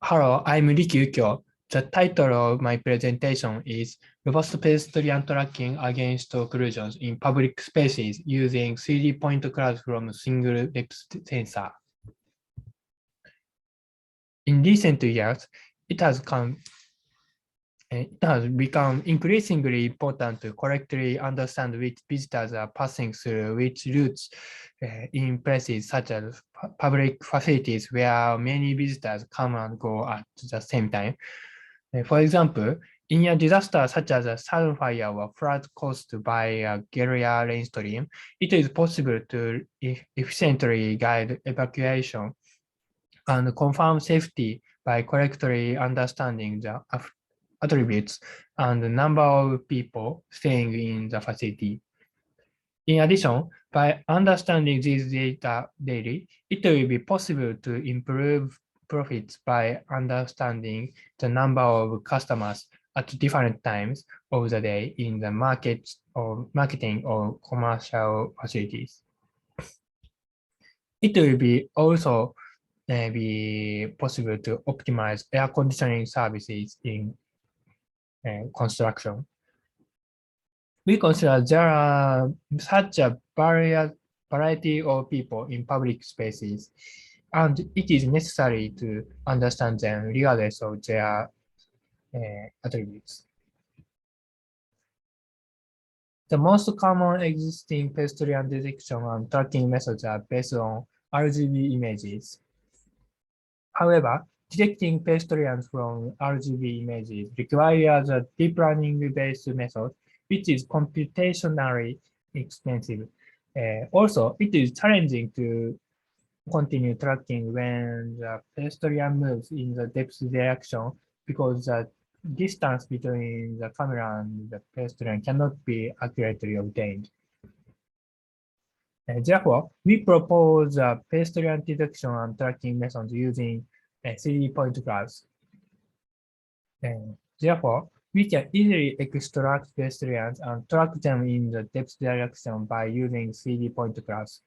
Hello, I'm Riki Ukyo. The title of my presentation is Robust Pedestrian Tracking Against Occlusions in Public Spaces Using 3D Point Clouds from Single Depth Sensor. In recent years, it has become increasingly important to correctly understand which visitors are passing through which routes in places such as public facilities where many visitors come and go at the same time. For example, in a disaster such as a sudden fire or flood caused by a guerrilla rainstorm, it is possible to efficiently guide evacuation and confirm safety by correctly understanding the attributes and the number of people staying in the facility. In addition, by understanding these data daily, it will be possible to improve profits by understanding the number of customers at different times of the day in the marketing or commercial facilities. It will be also be possible to optimize air conditioning services in construction. We consider there are such a variety of people in public spaces, and it is necessary to understand them regardless of their attributes. The most common existing pedestrian detection and tracking methods are based on RGB images. However, detecting pedestrians from RGB images requires a deep learning-based method, which is computationally expensive. Also, it is challenging to continue tracking when the pedestrian moves in the depth direction because the distance between the camera and the pedestrian cannot be accurately obtained. Therefore, we propose a pedestrian detection and tracking methods using 3D point clouds. Therefore, we can easily extract pedestrians and track them in the depth direction by using 3D point clouds.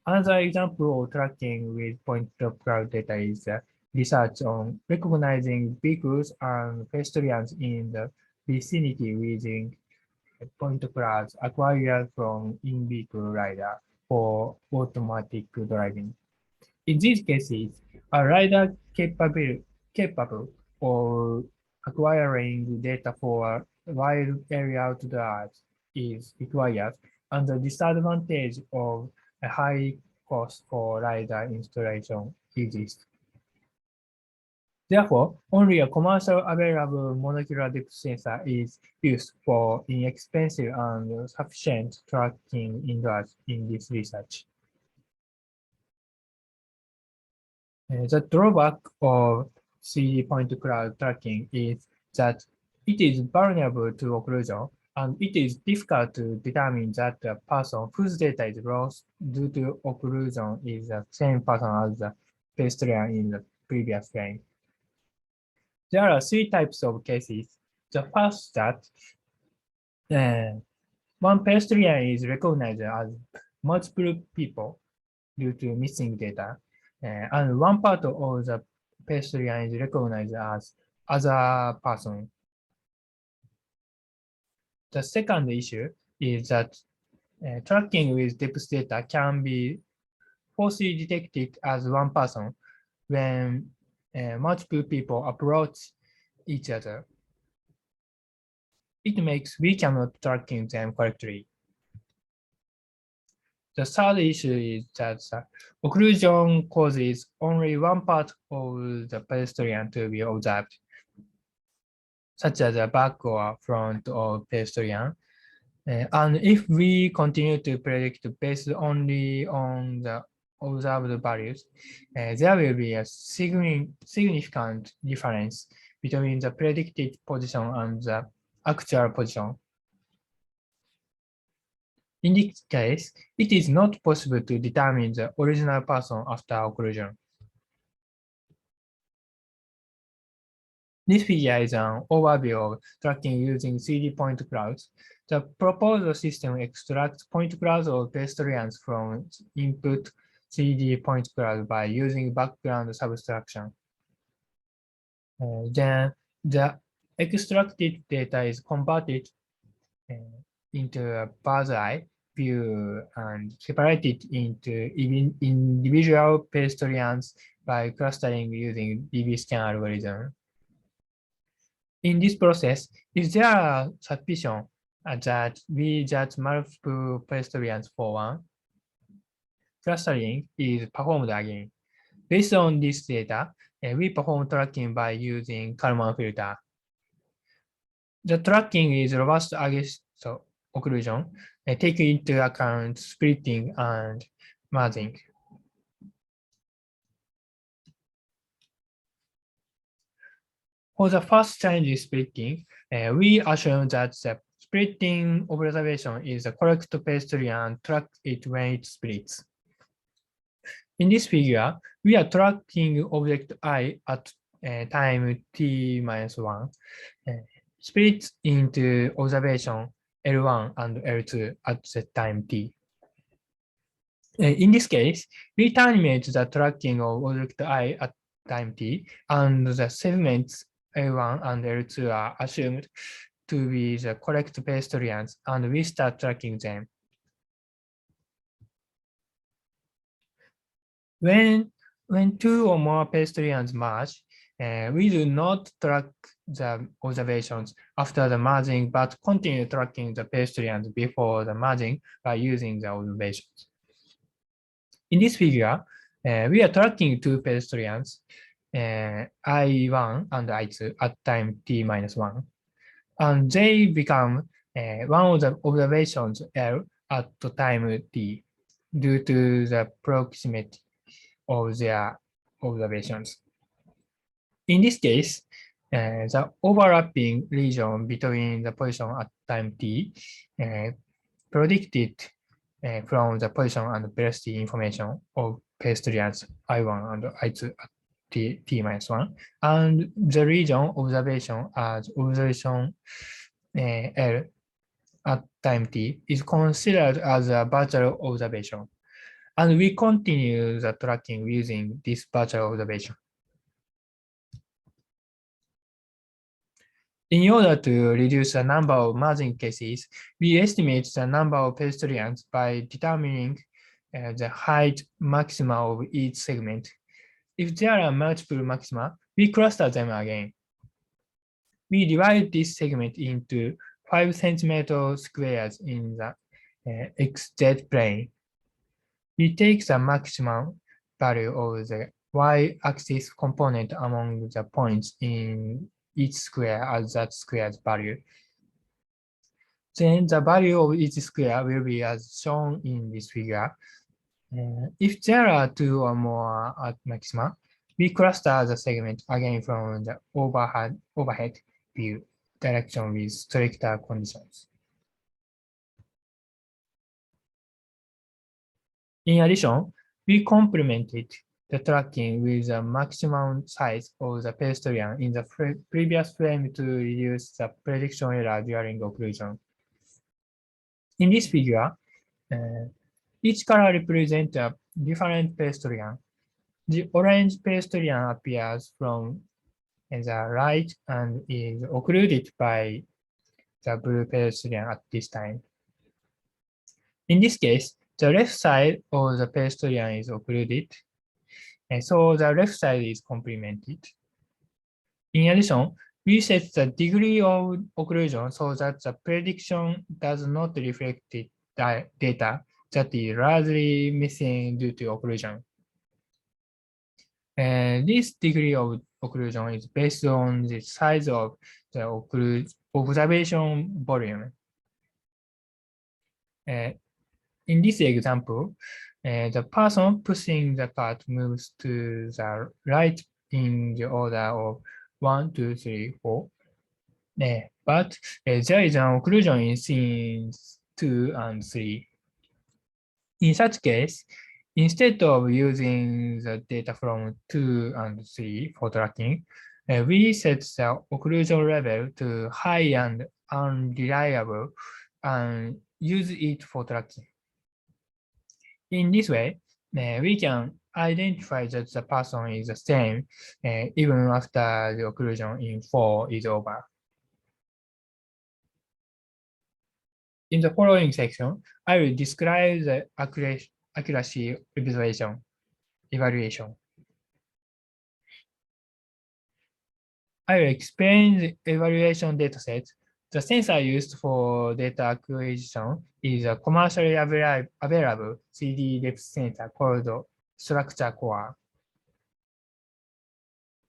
Another example of tracking with point cloud data is research on recognizing vehicles and pedestrians in the vicinity using point clouds acquired from in-vehicle radar for automatic driving. In these cases, a radar capable of acquiring data for a wide area outdoors is required, and the disadvantage of a high cost for radar installation exists. Therefore, only a commercial available molecular depth sensor is used for inexpensive and sufficient tracking indoors in this research. The drawback of 3D point cloud tracking is that it is vulnerable to occlusion, and it is difficult to determine that the person whose data is lost due to occlusion is the same person as the pedestrian in the previous frame. There are three types of cases. The first that one pedestrian is recognized as multiple people due to missing data, and one part of the pedestrian is recognized as other person. The second issue is that tracking with depth data can be falsely detected as one person when multiple people approach each other. It makes we cannot tracking them correctly. The third issue is that occlusion causes only one part of the pedestrian to be observed, such as the back or front of pedestrian. And if we continue to predict based only on the observed values, there will be a significant difference between the predicted position and the actual position. In this case, it is not possible to determine the original person after occlusion. This figure is an overview of tracking using 3D point clouds. The proposed system extracts point clouds of pedestrians from input 3D point cloud by using background subtraction. Then the extracted data is converted uh, into a bird's eye view and separated into individual pedestrians by clustering using DB-scan algorithm. In this process, if there are suspicion that we judge multiple pedestrians for one, clustering is performed again. Based on this data, we perform tracking by using Kalman filter. The tracking is robust against occlusion, taking into account splitting and merging. For the first challenge splitting, we assume that the splitting observation is the correct pedestrian and track it when it splits. In this figure, we are tracking object I at time t minus 1, split into observation L1 and L2 at the time t. In this case, we terminate the tracking of object I at time t, and the segments L1 and L2 are assumed to be the correct pedestrians, and we start tracking them. When two or more pedestrians merge, we do not track the observations after the merging, but continue tracking the pedestrians before the merging by using the observations. In this figure, we are tracking two pedestrians, I1 and I2 at time t minus 1, and they become one of the observations L at the time t due to the proximity of their observations. In this case, the overlapping region between the position at time t predicted from the position and velocity information of pedestrians I1 and I2 at t minus 1, and the region observation as observation L at time t is considered as a virtual observation. And we continue the tracking using this virtual observation. In order to reduce the number of merging cases, we estimate the number of pedestrians by determining the height maxima of each segment. If there are multiple maxima, we cluster them again. We divide this segment into 5 centimeter squares in the XZ plane. We take the maximum value of the y-axis component among the points in each square as that square's value. Then the value of each square will be as shown in this figure. If there are two or more at maxima, we cluster the segment again from the overhead view direction with stricter conditions. In addition, we complemented the tracking with the maximum size of the pedestrian in the previous frame to reduce the prediction error during occlusion. In this figure, each color represents a different pedestrian. The orange pedestrian appears from the right and is occluded by the blue pedestrian at this time. In this case, the left side of the pedestrian is occluded, and so the left side is complemented. In addition, we set the degree of occlusion so that the prediction does not reflect the data that is largely missing due to occlusion. This degree of occlusion is based on the size of the observation volume. In this example, the person pushing the cart moves to the right in the order of 1, 2, 3, 4. But there is an occlusion in scenes 2 and 3. In such case, instead of using the data from 2 and 3 for tracking, we set the occlusion level to high and unreliable and use it for tracking. In this way, we can identify that the person is the same even after the occlusion in 4 is over. In the following section, I will describe the accuracy evaluation. I will explain the evaluation dataset. The sensor used for data acquisition is a commercially available 3D depth sensor called structure core.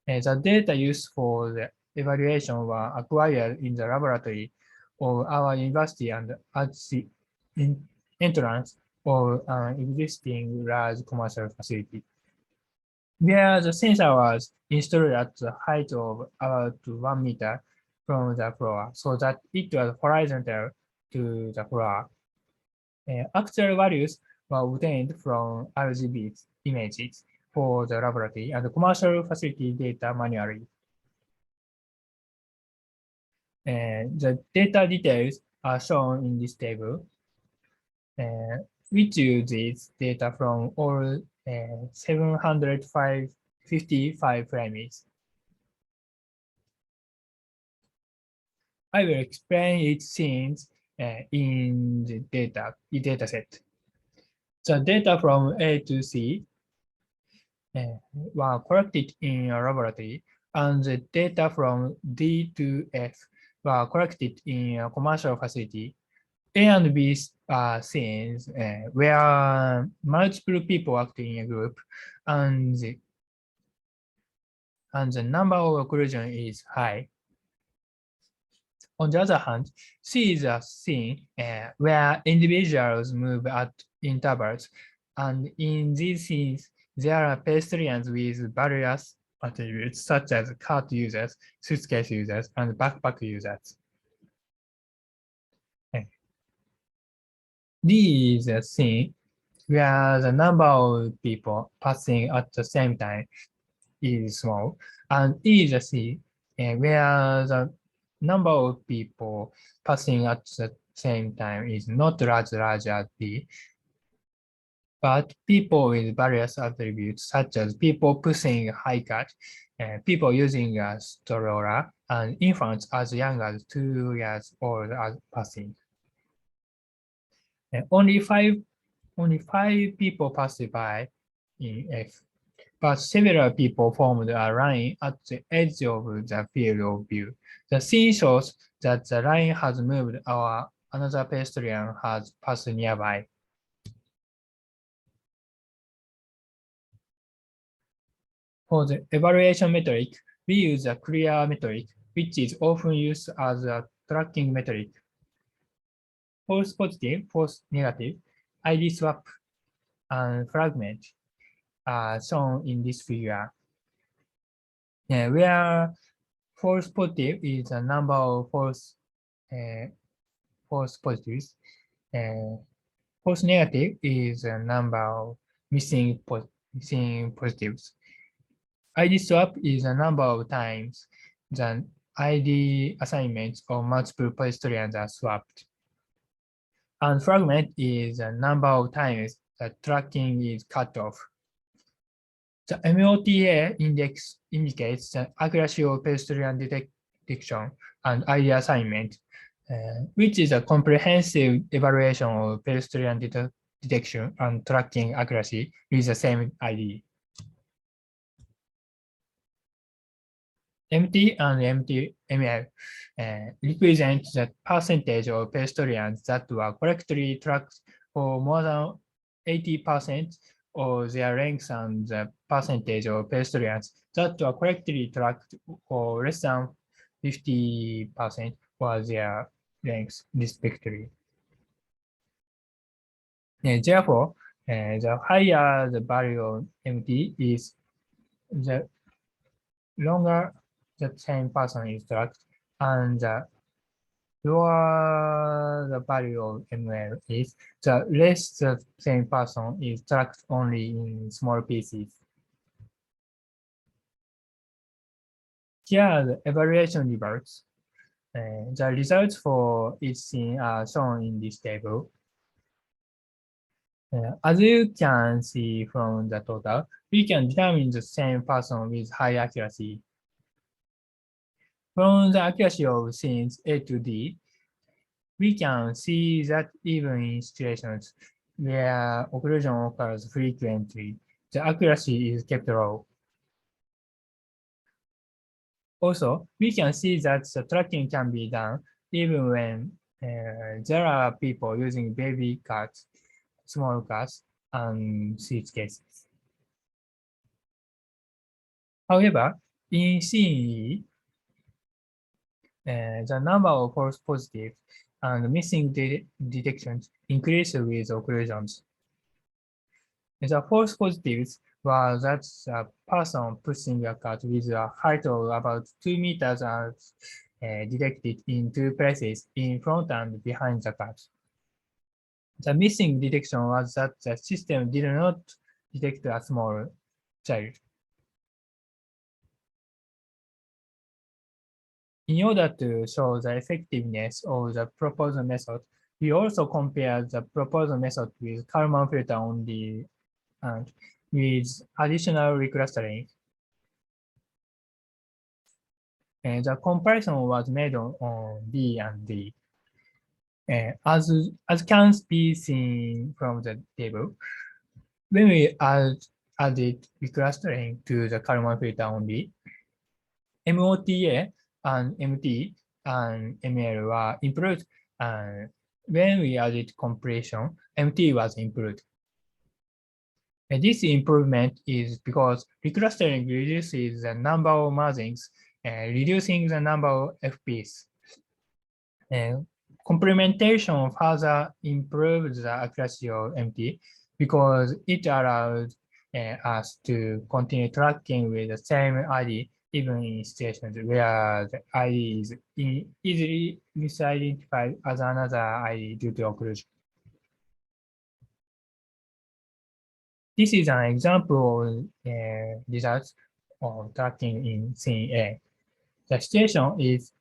The data used for the evaluation were acquired in the laboratory of our university and at the entrance of an existing large commercial facility, where the sensor was installed at the height of about 1 meter from the floor, so that it was horizontal to the floor. Actual values were obtained from RGB images for the laboratory and commercial facility data manually. The data details are shown in this table, which uses data from all 755 frames. I will explain each scenes in the dataset. The data from A to C were collected in a laboratory, and the data from D to F were collected in a commercial facility. A and B scenes where multiple people act in a group, and the number of occlusion is high. On the other hand, C is a scene where individuals move at intervals, and in these scenes, there are pedestrians with various attributes such as cart users, suitcase users, and backpack users. D is a scene where the number of people passing at the same time is small, and E is a scene where the number of people passing at the same time is not as large as D, but people with various attributes such as people pushing a high cart, people using a stroller, and infants as young as 2 years old as passing. Only five people passed by in F, but several people formed a line at the edge of the field of view. The scene shows that the line has moved or another pedestrian has passed nearby. For the evaluation metric, we use a clear metric, which is often used as a tracking metric. False positive, false negative, ID swap, and fragment are shown in this figure, where false positive is the number of false positives. False negative is the number of missing positives. ID swap is the number of times the ID assignments of multiple pedestrians are swapped. And fragment is the number of times the tracking is cut off. The MOTA index indicates the accuracy of pedestrian detection and ID assignment, which is a comprehensive evaluation of pedestrian detection and tracking accuracy with the same ID. MT and ML represent the percentage of pedestrians that were correctly tracked for more than 80% of their length and the percentage of pedestrians that were correctly tracked for less than 50% for their length, respectively. Therefore, the higher the value of MT is, the longer the same person is tracked, and the lower the value of ML is, the less the same person is tracked only in small pieces. Here are the evaluation results. The results for each scene are shown in this table. As you can see from the total, we can determine the same person with high accuracy. From the accuracy of scenes A to D, we can see that even in situations where occlusion occurs frequently, the accuracy is kept low. Also, we can see that the tracking can be done even when there are people using baby carts, small cars, and suitcases. However, in scene E, the number of false positives and missing detections increase with occlusions. The false positives were that the person pushing a cart with a height of about 2 meters as detected in two places in front and behind the cart. The missing detection was that the system did not detect a small child. In order to show the effectiveness of the proposed method, we also compare the proposed method with Kalman filter only and with additional reclustering. And the comparison was made on B and D. As can be seen from the table, when we added reclustering to the Kalman filter only, MOTA and MT and ML were improved, and when we added compression, MT was improved. And this improvement is because reclustering reduces the number of margins, reducing the number of FPs. Complementation further improves the accuracy of MT because it allows us to continue tracking with the same ID even in situations where the ID is easily misidentified as another ID due to occlusion. This is an example of results of tracking in scene A. The situation is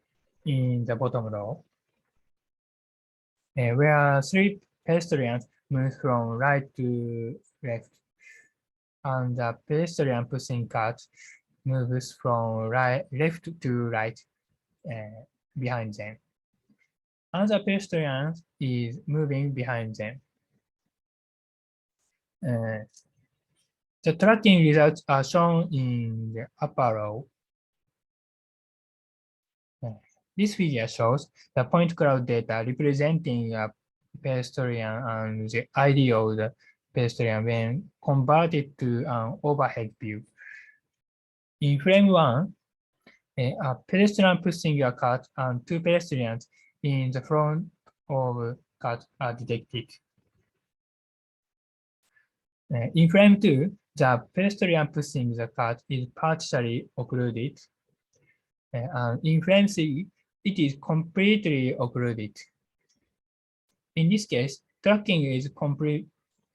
in the bottom row, where three pedestrians move from right to left, and the pedestrian pushing cart moves from left to right behind them. Another pedestrian is moving behind them. The tracking results are shown in the upper row. This figure shows the point cloud data representing a pedestrian and the ID of the pedestrian when converted to an overhead view. In frame 1, a pedestrian pushing a cart and two pedestrians in the front of a cart are detected. In frame 2, the pedestrian pushing the cart is partially occluded. And in frame 3, it is completely occluded. In this case, tracking is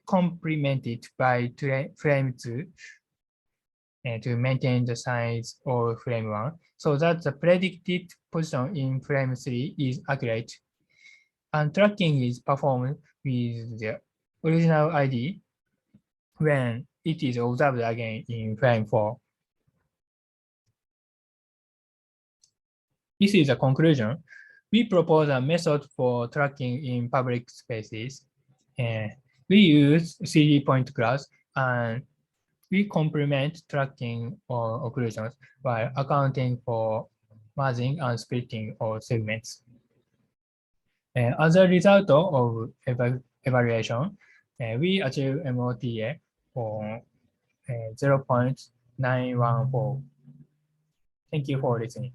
complemented by frame 2 to maintain the size of frame 1 so that the predicted position in frame 3 is accurate. And tracking is performed with the original ID when it is observed again in frame 4. This is a conclusion. We propose a method for tracking in public spaces. We use 3D point clouds and we complement tracking or occlusions while accounting for merging and splitting of segments. As a result of evaluation, we achieve MOTA for 0.914. Thank you for listening.